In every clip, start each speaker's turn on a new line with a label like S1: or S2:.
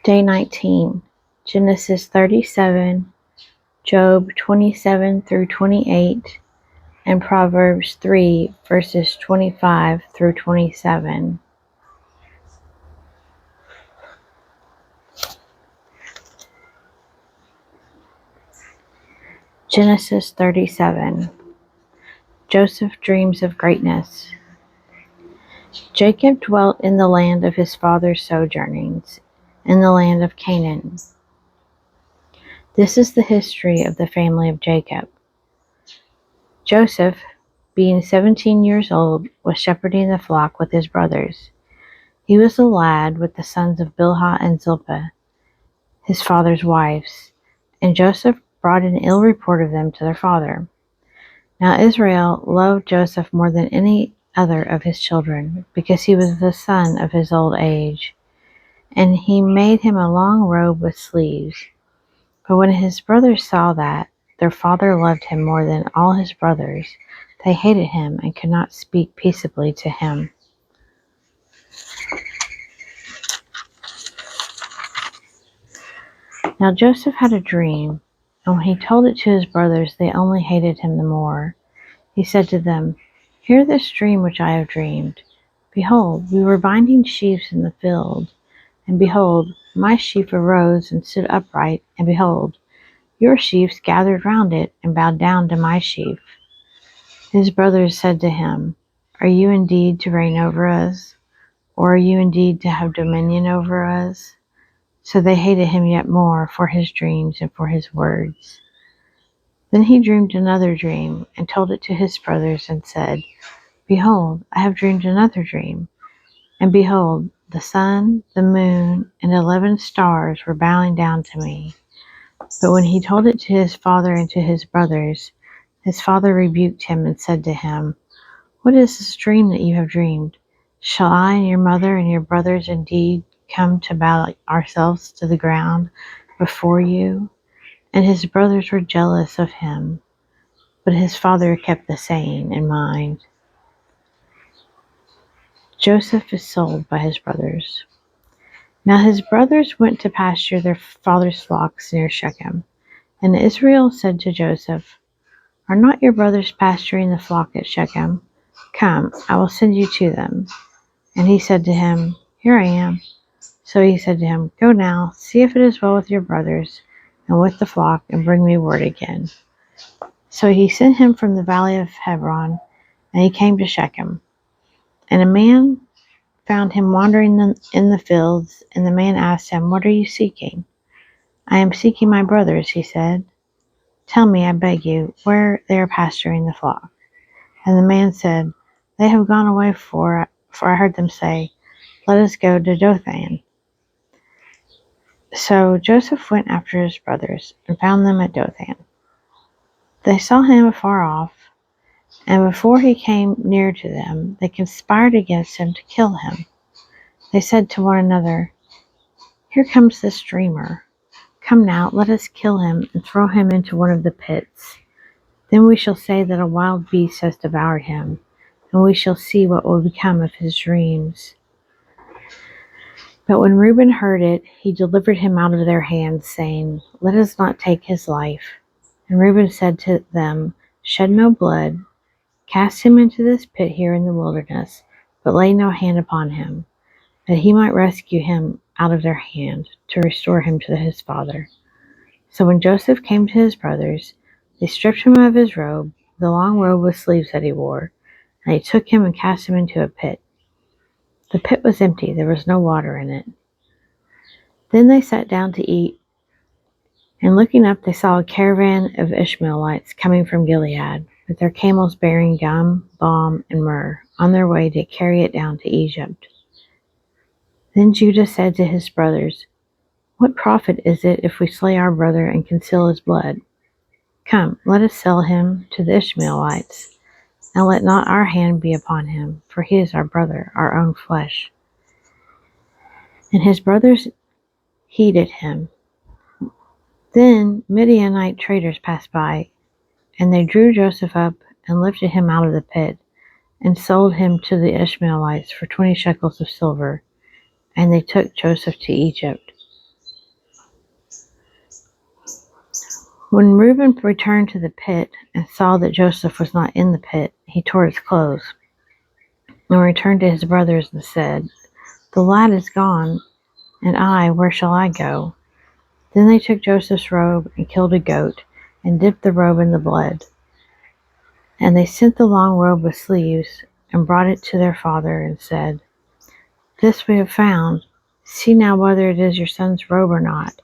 S1: Day 19, Genesis 37, Job 27 through 28, and Proverbs 3, verses 25 through 27. Genesis 37. Joseph dreams of greatness. Jacob dwelt in the land of his father's sojournings, in the land of Canaan. This is the history of the family of Jacob. Joseph, being 17 years old, was shepherding the flock with his brothers. He was a lad with the sons of Bilhah and Zilpah, his father's wives, and Joseph brought an ill report of them to their father. Now Israel loved Joseph more than any other of his children, because he was the son of his old age, and he made him a long robe with sleeves. But when his brothers saw that their father loved him more than all his brothers, they hated him and could not speak peaceably to him. Now Joseph had a dream, and when he told it to his brothers, they only hated him the more. He said to them, "Hear this dream which I have dreamed. Behold, we were binding sheaves in the field, and behold, my sheaf arose and stood upright, and behold, your sheaves gathered round it and bowed down to my sheaf." His brothers said to him, "Are you indeed to reign over us? Or are you indeed to have dominion over us?" So they hated him yet more for his dreams and for his words. Then he dreamed another dream, and told it to his brothers, and said, "Behold, I have dreamed another dream. And behold, the sun, the moon, and 11 stars were bowing down to me." But when he told it to his father and to his brothers, his father rebuked him and said to him, "What is this dream that you have dreamed? Shall I and your mother and your brothers indeed come to bow ourselves to the ground before you?" And his brothers were jealous of him, but his father kept the saying in mind. Joseph is sold by his brothers. Now his brothers went to pasture their father's flocks near Shechem. And Israel said to Joseph, "Are not your brothers pasturing the flock at Shechem? Come, I will send you to them." And he said to him, "Here I am." So he said to him, "Go now, see if it is well with your brothers and with the flock, and bring me word again." So he sent him from the valley of Hebron, and he came to Shechem. And a man found him wandering in the fields, and the man asked him, "What are you seeking?" "I am seeking my brothers," he said. "Tell me, I beg you, where they are pasturing the flock." And the man said, "They have gone away, for I heard them say, 'Let us go to Dothan.'" So Joseph went after his brothers, and found them at Dothan. They saw him afar off, and before he came near to them, they conspired against him to kill him. They said to one another, "Here comes this dreamer. Come now, let us kill him and throw him into one of the pits. Then we shall say that a wild beast has devoured him, and we shall see what will become of his dreams." But when Reuben heard it, he delivered him out of their hands, saying, "Let us not take his life." And Reuben said to them, "Shed no blood. Cast him into this pit here in the wilderness, but lay no hand upon him, that he might rescue him out of their hand, to restore him to his father." So when Joseph came to his brothers, they stripped him of his robe, the long robe with sleeves that he wore, and they took him and cast him into a pit. The pit was empty, there was no water in it. Then they sat down to eat, and looking up they saw a caravan of Ishmaelites coming from Gilead, with their camels bearing gum, balm, and myrrh, on their way to carry it down to Egypt. Then Judah said to his brothers, "What profit is it if we slay our brother and conceal his blood? Come, let us sell him to the Ishmaelites, and let not our hand be upon him, for he is our brother, our own flesh." And his brothers heeded him. Then Midianite traders passed by, and they drew Joseph up and lifted him out of the pit, and sold him to the Ishmaelites for 20 shekels of silver, and they took Joseph to Egypt. When Reuben returned to the pit and saw that Joseph was not in the pit, he tore his clothes and returned to his brothers and said, "The lad is gone, and where shall I go?" Then they took Joseph's robe and killed a goat and dipped the robe in the blood. And they sent the long robe with sleeves and brought it to their father and said, "This we have found. See now whether it is your son's robe or not."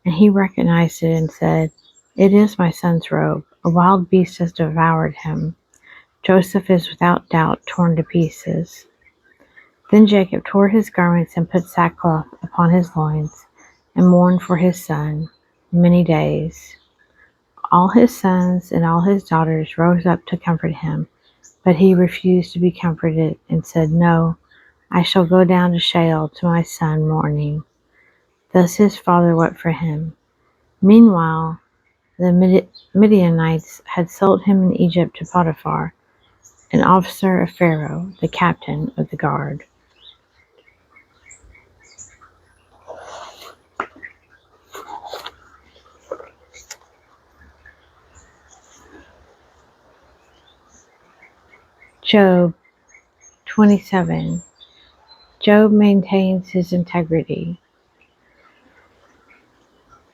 S1: And he recognized it and said, "It is my son's robe. A wild beast has devoured him. Joseph is without doubt torn to pieces." Then Jacob tore his garments and put sackcloth upon his loins and mourned for his son many days. All his sons and all his daughters rose up to comfort him, but he refused to be comforted and said, "No, I shall go down to Sheol to my son mourning." Thus his father wept for him. Meanwhile, the Midianites had sold him in Egypt to Potiphar, an officer of Pharaoh, the captain of the guard. Job 27. Job maintains his integrity.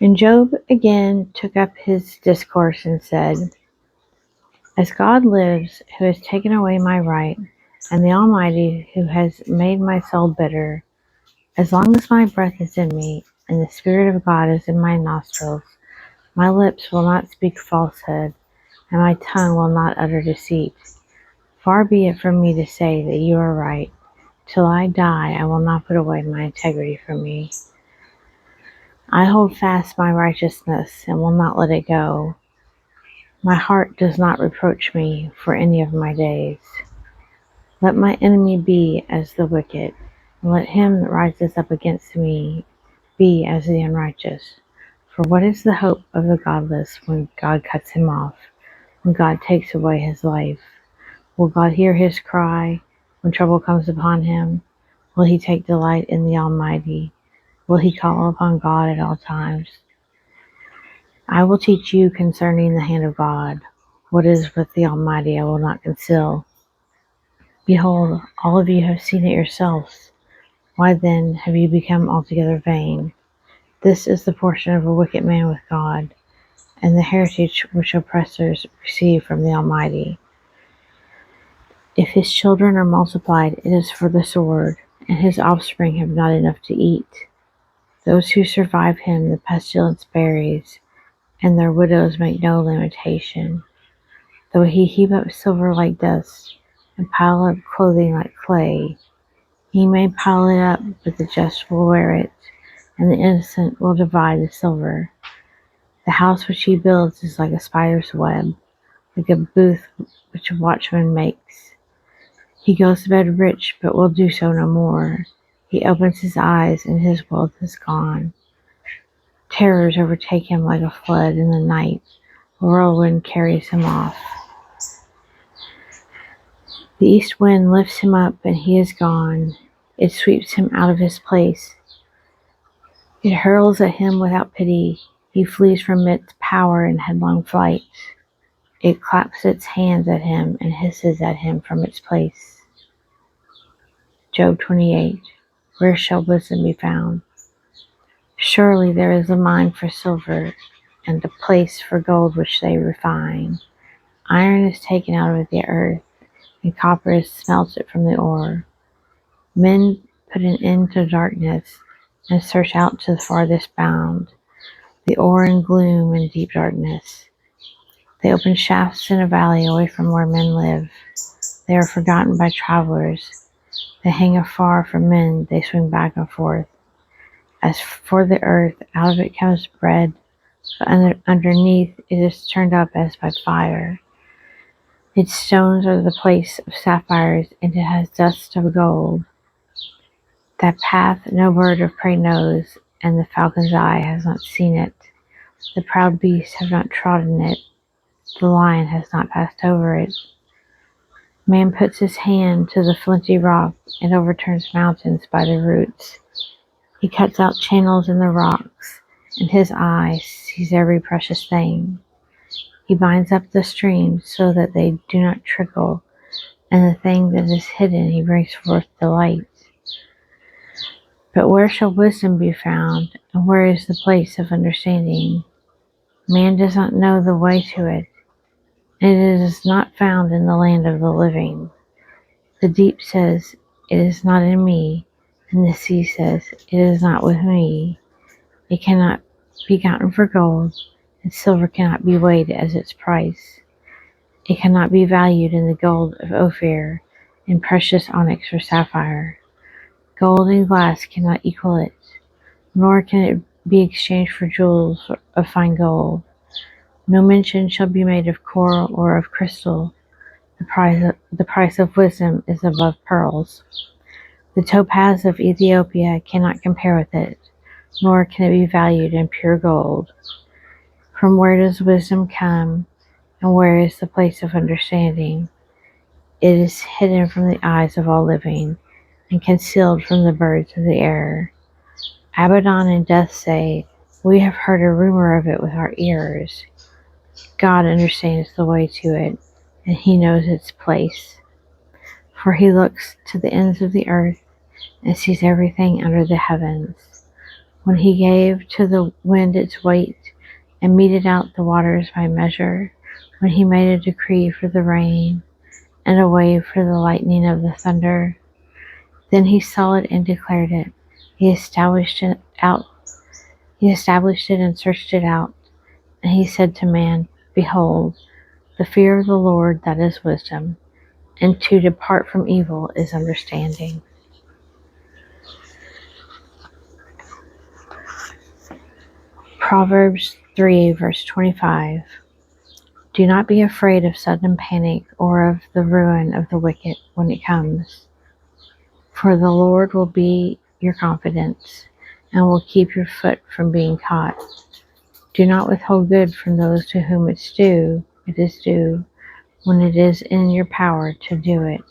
S1: And Job again took up his discourse and said, "As God lives, who has taken away my right, and the Almighty, who has made my soul bitter, as long as my breath is in me, and the Spirit of God is in my nostrils, my lips will not speak falsehood, and my tongue will not utter deceit. Far be it from me to say that you are right. Till I die, I will not put away my integrity from me. I hold fast my righteousness and will not let it go. My heart does not reproach me for any of my days. Let my enemy be as the wicked, and let him that rises up against me be as the unrighteous. For what is the hope of the godless when God cuts him off, when God takes away his life? Will God hear his cry when trouble comes upon him? Will he take delight in the Almighty? Will he call upon God at all times? I will teach you concerning the hand of God. What is with the Almighty I will not conceal. Behold, all of you have seen it yourselves. Why then have you become altogether vain? This is the portion of a wicked man with God, and the heritage which oppressors receive from the Almighty. If his children are multiplied, it is for the sword, and his offspring have not enough to eat. Those who survive him the pestilence buries, and their widows make no lamentation. Though he heap up silver like dust, and pile up clothing like clay, he may pile it up, but the just will wear it, and the innocent will divide the silver. The house which he builds is like a spider's web, like a booth which a watchman makes. He goes to bed rich, but will do so no more. He opens his eyes, and his wealth is gone. Terrors overtake him like a flood in the night. A whirlwind carries him off. The east wind lifts him up, and he is gone. It sweeps him out of his place. It hurls at him without pity. He flees from its power in headlong flight. It claps its hands at him and hisses at him from its place. Job 28. Where shall wisdom be found? Surely there is a mine for silver, and a place for gold which they refine. Iron is taken out of the earth, and copper is smelted from the ore. Men put an end to darkness, and search out to the farthest bound, the ore in gloom and deep darkness. They open shafts in a valley away from where men live. They are forgotten by travelers. They hang afar from men, they swing back and forth. As for the earth, out of it comes bread, but underneath it is turned up as by fire. Its stones are the place of sapphires, and it has dust of gold. That path no bird of prey knows, and the falcon's eye has not seen it. The proud beasts have not trodden it, the lion has not passed over it. Man puts his hand to the flinty rock and overturns mountains by the roots. He cuts out channels in the rocks and his eye sees every precious thing. He binds up the streams so that they do not trickle, and the thing that is hidden he brings forth to light. But where shall wisdom be found, and where is the place of understanding? Man does not know the way to it, and it is not found in the land of the living. The deep says, "It is not in me," and the sea says, "It is not with me." It cannot be gotten for gold, and silver cannot be weighed as its price. It cannot be valued in the gold of Ophir, in precious onyx or sapphire. Gold and glass cannot equal it, nor can it be exchanged for jewels of fine gold. No mention shall be made of coral or of crystal. The price of wisdom is above pearls. The topaz of Ethiopia cannot compare with it, nor can it be valued in pure gold. From where does wisdom come, and where is the place of understanding? It is hidden from the eyes of all living, and concealed from the birds of the air. Abaddon and Death say, "We have heard a rumor of it with our ears." God understands the way to it, and he knows its place. For he looks to the ends of the earth and sees everything under the heavens. When he gave to the wind its weight and meted out the waters by measure, when he made a decree for the rain and a wave for the lightning of the thunder, then he saw it and declared it. He established it and searched it out. And he said to man, "Behold, the fear of the Lord, that is wisdom, and to depart from evil is understanding." Proverbs 3, verse 25. Do not be afraid of sudden panic or of the ruin of the wicked when it comes, for the Lord will be your confidence and will keep your foot from being caught. Do not withhold good from those to whom it is due when it is in your power to do it.